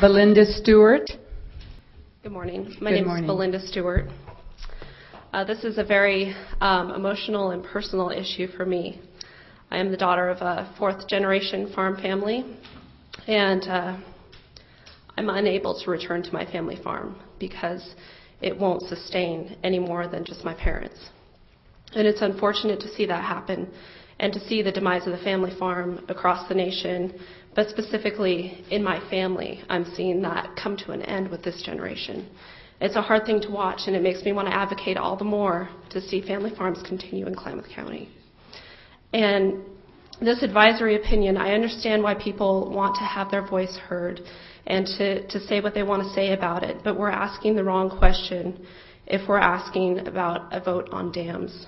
Belinda Stewart. Good morning. My name is Belinda Stewart. This is a very emotional and personal issue for me. I am the daughter of a fourth-generation farm family, and I'm unable to return to my family farm because it won't sustain any more than just my parents. And it's unfortunate to see that happen and to see the demise of the family farm across the nation, but specifically in my family, I'm seeing that come to an end with this generation. It's a hard thing to watch, and it makes me want to advocate all the more to see family farms continue in Klamath County. And this advisory opinion, I understand why people want to have their voice heard and to say what they want to say about it, but we're asking the wrong question if we're asking about a vote on dams.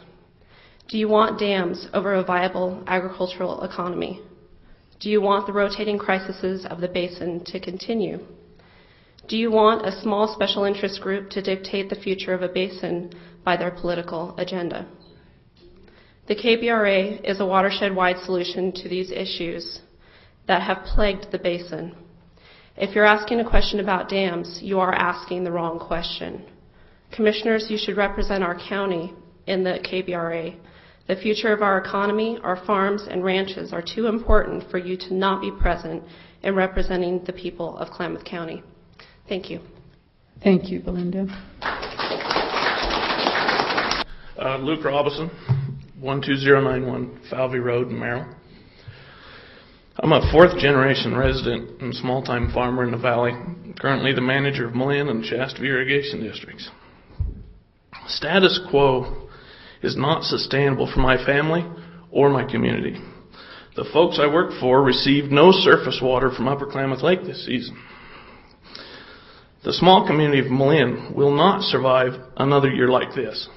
Do you want dams over a viable agricultural economy? Do you want the rotating crises of the basin to continue? Do you want a small special interest group to dictate the future of a basin by their political agenda? The KBRA is a watershed-wide solution to these issues that have plagued the basin. If you're asking a question about dams, you are asking the wrong question. Commissioners, you should represent our county in the KBRA. The future of our economy, our farms and ranches are too important for you to not be present in representing the people of Klamath County. Thank you. Thank you, Belinda. Luke Robison, 12091 Falvey Road in Merrill. I'm a fourth-generation resident and small-time farmer in the valley, currently the manager of Malin and Shasta irrigation districts. Status quo is not sustainable for my family or my community. The folks I work for received no surface water from Upper Klamath Lake this season. The small community of Malin will not survive another year like this.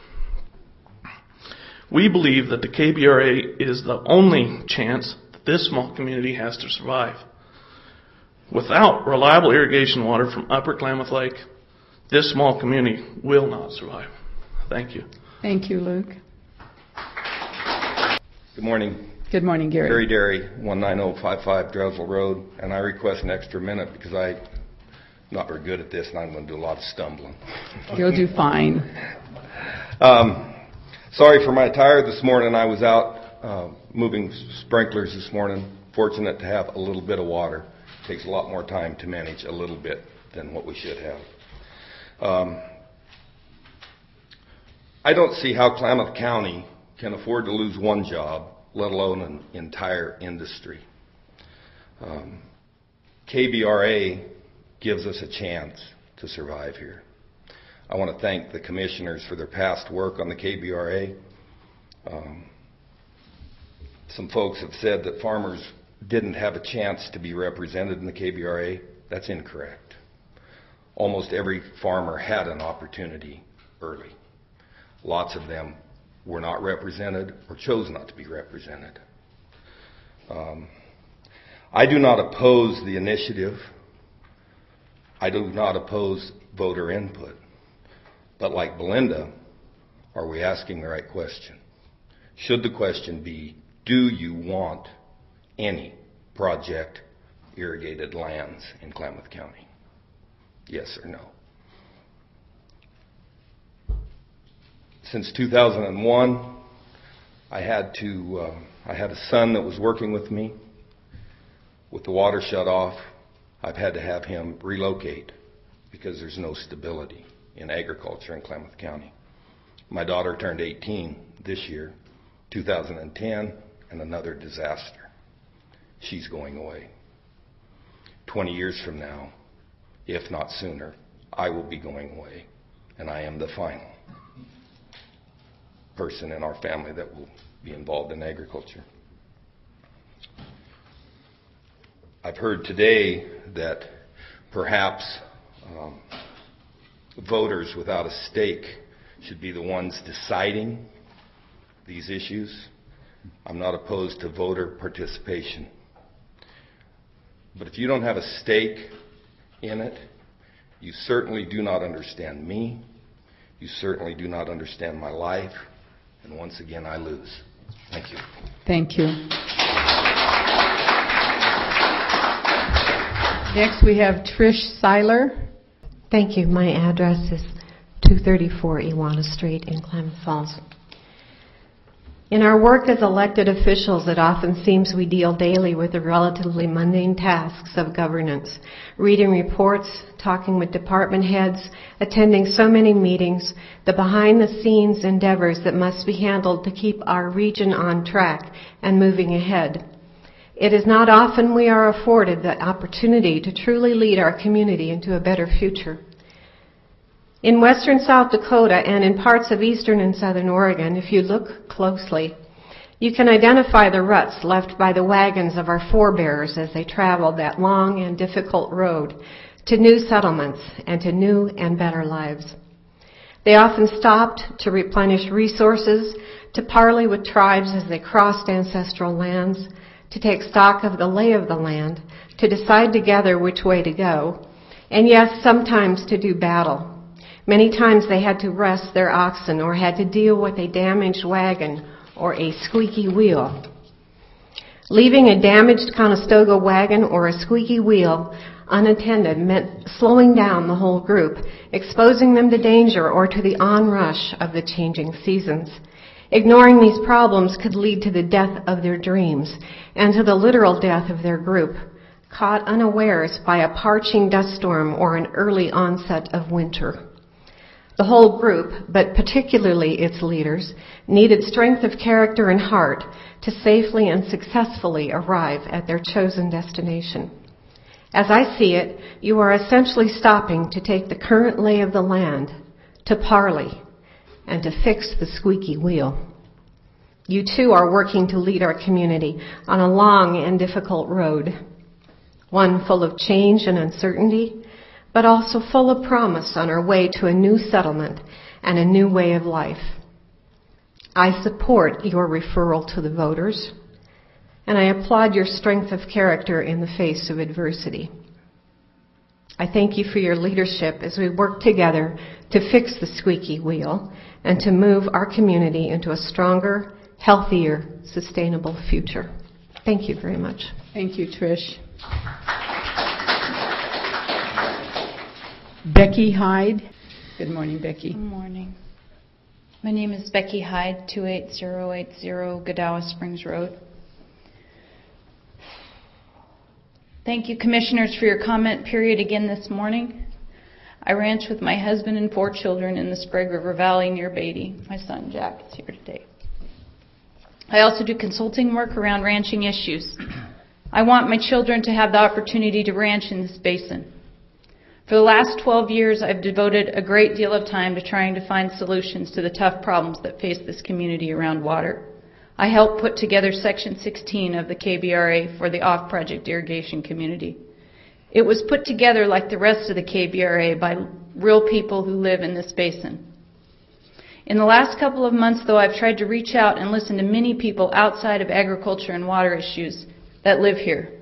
We believe that the KBRA is the only chance that this small community has to survive. Without reliable irrigation water from Upper Klamath Lake, this small community will not survive. Thank you. Thank you, Luke. Good morning. Good morning, Gary. Gary Derry, 19055 Dressel Road, and I request an extra minute because I'm not very good at this and I'm going to do a lot of stumbling. You'll do fine. Sorry for my tire this morning. I was out moving sprinklers this morning. Fortunate to have a little bit of water. It takes a lot more time to manage a little bit than what we should have. I don't see how Klamath County can afford to lose one job, let alone an entire industry. KBRA gives us a chance to survive here. I want to thank the commissioners for their past work on the KBRA. Some folks have said that farmers didn't have a chance to be represented in the KBRA. That's incorrect. Almost every farmer had an opportunity early. Lots of them were not represented or chose not to be represented. I do not oppose the initiative. I do not oppose voter input. But like Belinda, are we asking the right question? Should the question be, do you want any project irrigated lands in Klamath County? Yes or no? Since 2001, I had a son that was working with me. With the water shut off, I've had to have him relocate because there's no stability in agriculture in Klamath County. My daughter turned 18 this year, 2010, and another disaster. She's going away. 20 years from now, if not sooner, I will be going away, and I am the final person in our family that will be involved in agriculture. I've heard today that perhaps voters without a stake should be the ones deciding these issues. I'm not opposed to voter participation. But if you don't have a stake in it, you certainly do not understand me. You certainly do not understand my life. And once again, I lose. Thank you. Thank you. Next, we have Trish Seiler. Thank you. My address is 234 Iwana Street in Klamath Falls. In our work as elected officials, it often seems we deal daily with the relatively mundane tasks of governance, reading reports, talking with department heads, attending so many meetings, the behind-the-scenes endeavors that must be handled to keep our region on track and moving ahead. It is not often we are afforded the opportunity to truly lead our community into a better future. In western South Dakota and in parts of eastern and southern Oregon, if you look closely, you can identify the ruts left by the wagons of our forebears as they traveled that long and difficult road to new settlements and to new and better lives. They often stopped to replenish resources, to parley with tribes as they crossed ancestral lands, to take stock of the lay of the land, to decide together which way to go, and yes, sometimes to do battle. Many times they had to rest their oxen or had to deal with a damaged wagon or a squeaky wheel. Leaving a damaged Conestoga wagon or a squeaky wheel unattended meant slowing down the whole group, exposing them to danger or to the onrush of the changing seasons. Ignoring these problems could lead to the death of their dreams and to the literal death of their group, caught unawares by a parching dust storm or an early onset of winter. The whole group, but particularly its leaders, needed strength of character and heart to safely and successfully arrive at their chosen destination. As I see it, you are essentially stopping to take the current lay of the land, to parley, and to fix the squeaky wheel. You too are working to lead our community on a long and difficult road, one full of change and uncertainty, but also full of promise on our way to a new settlement and a new way of life. I support your referral to the voters, and I applaud your strength of character in the face of adversity. I thank you for your leadership as we work together to fix the squeaky wheel and to move our community into a stronger, healthier, sustainable future. Thank you very much. Thank you, Trish. Becky Hyde. Good morning, Becky. Good morning. My name is Becky Hyde, 28080 Godawa Springs Road. Thank you, Commissioners, for your comment period again this morning. I ranch with my husband and 4 children in the Sprague River Valley near Beatty. My son, Jack, is here today. I also do consulting work around ranching issues. I want my children to have the opportunity to ranch in this basin. For the last 12 years, I've devoted a great deal of time to trying to find solutions to the tough problems that face this community around water. I helped put together Section 16 of the KBRA for the off-project irrigation community. It was put together like the rest of the KBRA by real people who live in this basin. In the last couple of months, though, I've tried to reach out and listen to many people outside of agriculture and water issues that live here.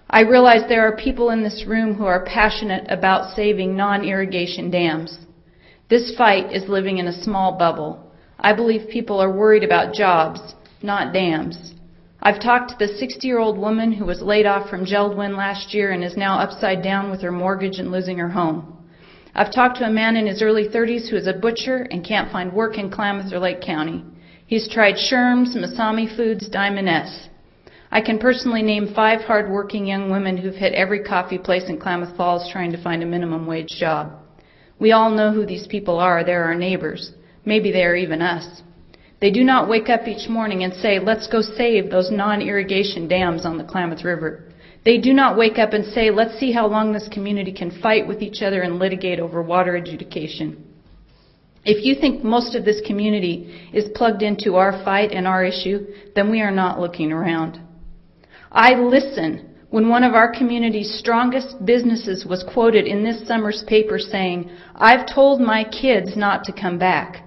I realize there are people in this room who are passionate about saving non-irrigation dams. This fight is living in a small bubble. I believe people are worried about jobs, not dams. I've talked to the 60-year-old woman who was laid off from Geldwin last year and is now upside down with her mortgage and losing her home. I've talked to a man in his early 30s who is a butcher and can't find work in Klamath or Lake County. He's tried Sherm's, Masami Foods, Diamond S. I can personally name 5 hard-working young women who've hit every coffee place in Klamath Falls trying to find a minimum wage job. We all know who these people are. They're our neighbors. Maybe they are even us. They do not wake up each morning and say, let's go save those non-irrigation dams on the Klamath River. They do not wake up and say, let's see how long this community can fight with each other and litigate over water adjudication. If you think most of this community is plugged into our fight and our issue, then we are not looking around. I listen when one of our community's strongest businesses was quoted in this summer's paper saying, I've told my kids not to come back.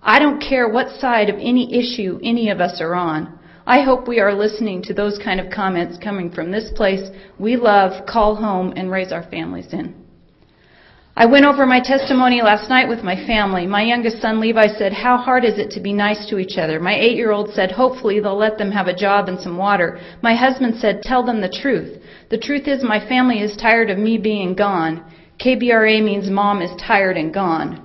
I don't care what side of any issue any of us are on. I hope we are listening to those kind of comments coming from this place we love, call home, and raise our families in. I went over my testimony last night with my family. My youngest son, Levi, said, "How hard is it to be nice to each other?" My 8-year-old said, "Hopefully they'll let them have a job and some water." My husband said, "Tell them the truth." The truth is my family is tired of me being gone. KBRA means Mom is tired and gone.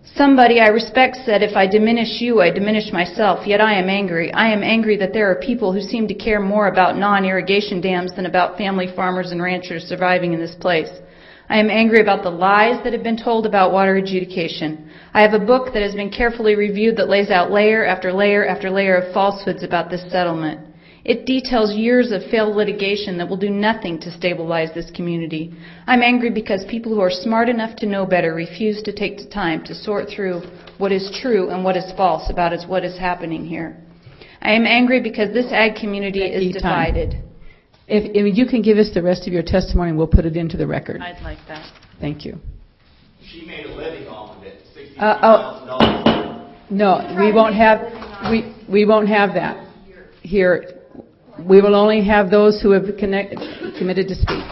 Somebody I respect said, "If I diminish you, I diminish myself." Yet I am angry. I am angry that there are people who seem to care more about non-irrigation dams than about family farmers and ranchers surviving in this place. I am angry about the lies that have been told about water adjudication. I have a book that has been carefully reviewed that lays out layer after layer after layer of falsehoods about this settlement. It details years of failed litigation that will do nothing to stabilize this community. I'm angry because people who are smart enough to know better refuse to take the time to sort through what is true and what is false about what is happening here. I am angry because this ag community is divided. If you can give us the rest of your testimony, we'll put it into the record. I'd like that. Thank you. She made a living off of it, $62,000. No, we won't have that here. We will only have those who have committed to speak.